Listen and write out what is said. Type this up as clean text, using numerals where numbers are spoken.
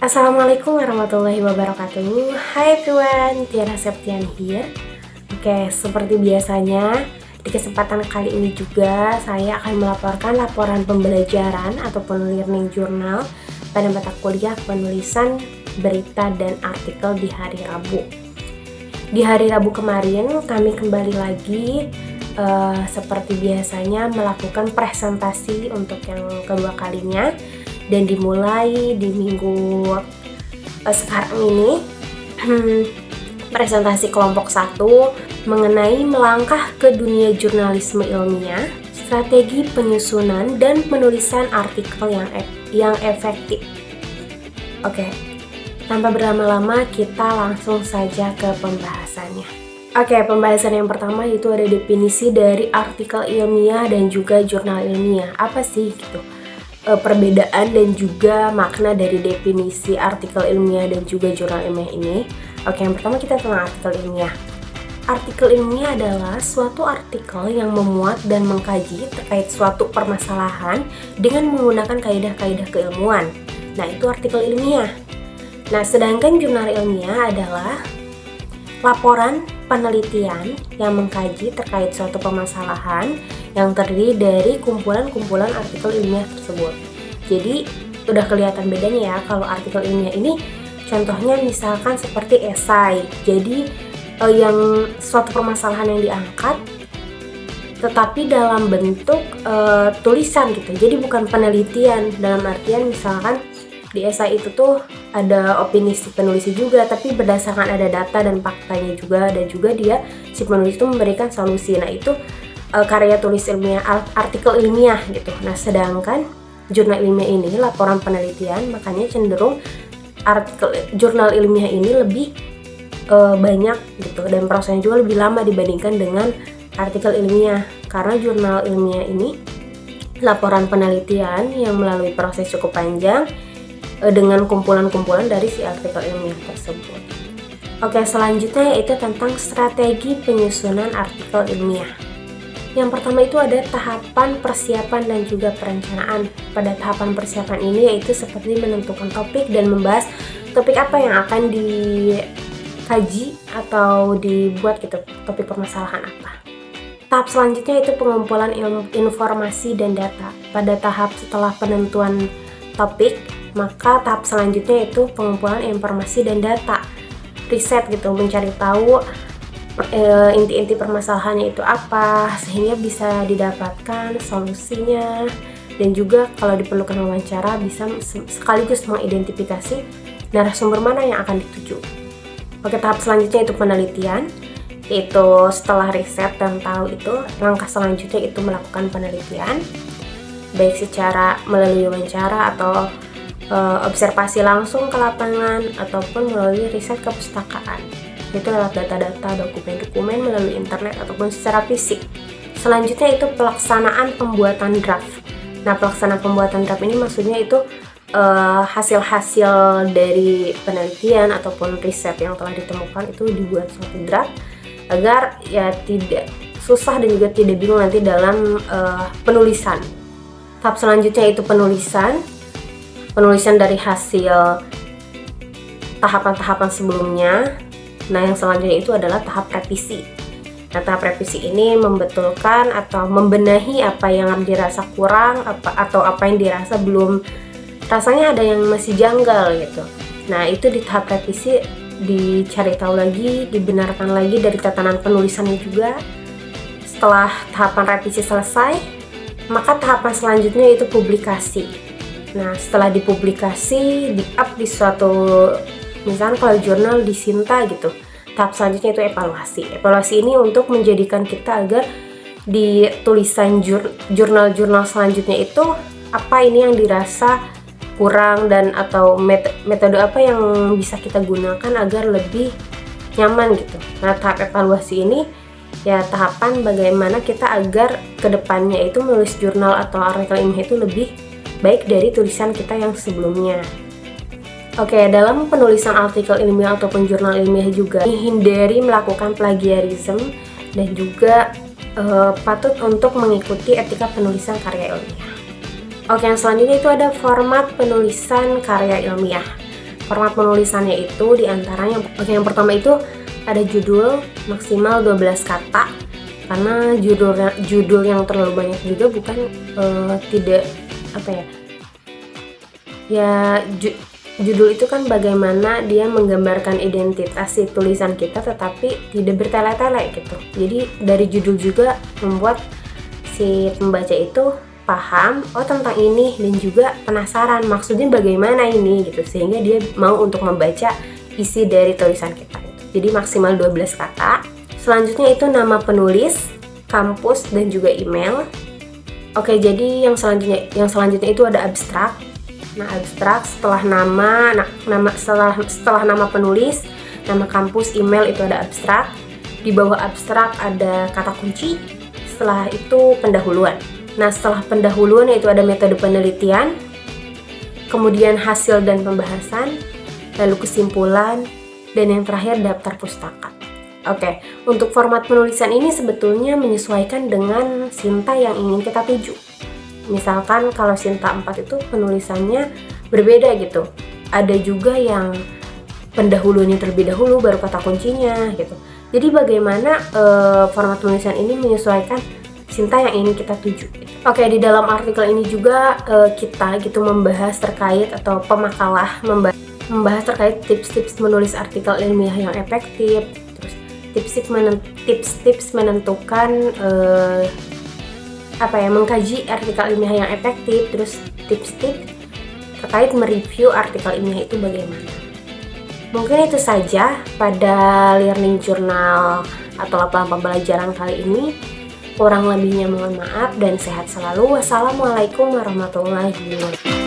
Assalamualaikum warahmatullahi wabarakatuh. Hai everyone, Tiara Septian here. Oke, seperti biasanya di kesempatan kali ini juga saya akan melaporkan laporan pembelajaran ataupun learning journal pada mata kuliah penulisan berita dan artikel di hari Rabu. Di hari Rabu kemarin kami kembali lagi seperti biasanya melakukan presentasi untuk yang kedua kalinya. Dan dimulai di minggu sekarang ini presentasi kelompok 1 mengenai melangkah ke dunia jurnalisme ilmiah, strategi penyusunan dan penulisan artikel yang efektif. Oke, tanpa berlama-lama kita langsung saja ke pembahasannya. Oke, pembahasan yang pertama itu ada definisi dari artikel ilmiah dan juga jurnal ilmiah. Apa sih gitu? Perbedaan dan juga makna dari definisi artikel ilmiah dan juga jurnal ilmiah ini. Oke, yang pertama kita tentang artikel ilmiah. Artikel ilmiah adalah suatu artikel yang memuat dan mengkaji terkait suatu permasalahan dengan menggunakan kaidah-kaidah keilmuan. Nah, itu artikel ilmiah. Nah, sedangkan jurnal ilmiah adalah laporan penelitian yang mengkaji terkait suatu permasalahan yang terdiri dari kumpulan-kumpulan artikel ilmiah tersebut. Jadi udah kelihatan bedanya ya. Kalau artikel ilmiah ini contohnya misalkan seperti esai. Jadi yang suatu permasalahan yang diangkat tetapi dalam bentuk tulisan gitu. Jadi bukan penelitian, dalam artian misalkan di esai itu tuh ada opini si penulis juga, tapi berdasarkan ada data dan faktanya juga, dan juga dia si penulis itu memberikan solusi. Nah, itu karya tulis ilmiah, artikel ilmiah gitu. Nah, sedangkan jurnal ilmiah ini laporan penelitian, makanya cenderung artikel jurnal ilmiah ini lebih banyak gitu, dan prosesnya juga lebih lama dibandingkan dengan artikel ilmiah, karena jurnal ilmiah ini laporan penelitian yang melalui proses cukup panjang dengan kumpulan-kumpulan dari si artikel ilmiah tersebut. Oke, selanjutnya yaitu tentang strategi penyusunan artikel ilmiah. Yang pertama itu ada tahapan persiapan dan juga perencanaan. Pada tahapan persiapan ini yaitu seperti menentukan topik dan membahas topik apa yang akan dikaji atau dibuat gitu, topik permasalahan apa. Tahap selanjutnya itu pengumpulan informasi dan data. Pada tahap setelah penentuan topik, maka tahap selanjutnya itu pengumpulan informasi dan data, riset gitu, mencari tahu inti-inti permasalahannya itu apa sehingga bisa didapatkan solusinya, dan juga kalau diperlukan wawancara bisa sekaligus mengidentifikasi narasumber mana yang akan dituju. Oke, tahap selanjutnya itu penelitian, yaitu setelah riset dan tahu itu, langkah selanjutnya itu melakukan penelitian baik secara melalui wawancara atau observasi langsung ke lapangan ataupun melalui riset kepustakaan, itu lewat data-data, dokumen-dokumen melalui internet ataupun secara fisik. Selanjutnya itu pelaksanaan pembuatan draft. Nah, pelaksanaan pembuatan draft ini maksudnya itu hasil-hasil dari penelitian ataupun riset yang telah ditemukan itu dibuat suatu draft agar ya tidak susah dan juga tidak bingung nanti dalam penulisan. Tahap selanjutnya itu penulisan dari hasil tahapan-tahapan sebelumnya. Nah, yang selanjutnya itu adalah tahap revisi. Nah, tahap revisi ini membetulkan atau membenahi apa yang dirasa kurang atau apa yang dirasa belum, rasanya ada yang masih janggal gitu. Nah, itu di tahap revisi dicari tahu lagi, dibenarkan lagi dari tatanan penulisannya juga. Setelah tahapan revisi selesai, maka tahapan selanjutnya itu publikasi. Nah, setelah dipublikasi, di-up di suatu, misalnya kalau jurnal di Sinta gitu, tahap selanjutnya itu evaluasi. Evaluasi ini untuk menjadikan kita agar di tulisan jurnal-jurnal selanjutnya itu apa ini yang dirasa kurang dan atau metode apa yang bisa kita gunakan agar lebih nyaman gitu. Nah, tahap evaluasi ini ya tahapan bagaimana kita agar kedepannya itu menulis jurnal atau artikel ilmiah itu lebih baik dari tulisan kita yang sebelumnya. Oke, dalam penulisan artikel ilmiah ataupun jurnal ilmiah juga hindari melakukan plagiarisme dan juga patut untuk mengikuti etika penulisan karya ilmiah. Oke, yang selanjutnya itu ada format penulisan karya ilmiah. Format penulisannya itu diantaranya yang pertama itu ada judul maksimal 12 kata, karena judul yang terlalu banyak juga tidak judul itu kan bagaimana dia menggambarkan identitas si tulisan kita tetapi tidak bertele-tele gitu. Jadi dari judul juga membuat si pembaca itu paham tentang ini dan juga penasaran maksudnya bagaimana ini gitu, sehingga dia mau untuk membaca isi dari tulisan kita gitu. Jadi maksimal 12 kata. Selanjutnya itu nama penulis, kampus dan juga email. Oke, jadi yang selanjutnya itu ada abstrak. Nah, abstrak setelah nama penulis, nama kampus, email itu ada abstrak. Di bawah abstrak ada kata kunci. Setelah itu pendahuluan. Nah, setelah pendahuluan itu ada metode penelitian, kemudian hasil dan pembahasan, lalu kesimpulan, dan yang terakhir daftar pustaka. Oke, untuk format penulisan ini sebetulnya menyesuaikan dengan Sinta yang ingin kita tuju. Misalkan kalau Sinta 4 itu penulisannya berbeda gitu. Ada juga yang pendahulunya terlebih dahulu baru kata kuncinya gitu. Jadi bagaimana format penulisan ini menyesuaikan Sinta yang ingin kita tuju. Oke, di dalam artikel ini juga kita gitu membahas terkait atau pemakalah membahas terkait tips-tips menulis artikel ilmiah yang efektif, terus tips-tips menentukan mengkaji artikel ilmiah yang efektif, terus tips-tips terkait mereview artikel ilmiah itu bagaimana. Mungkin itu saja pada learning journal atau laporan pembelajaran kali ini. Kurang lebihnya mohon maaf dan sehat selalu. Wassalamualaikum warahmatullahi wabarakatuh.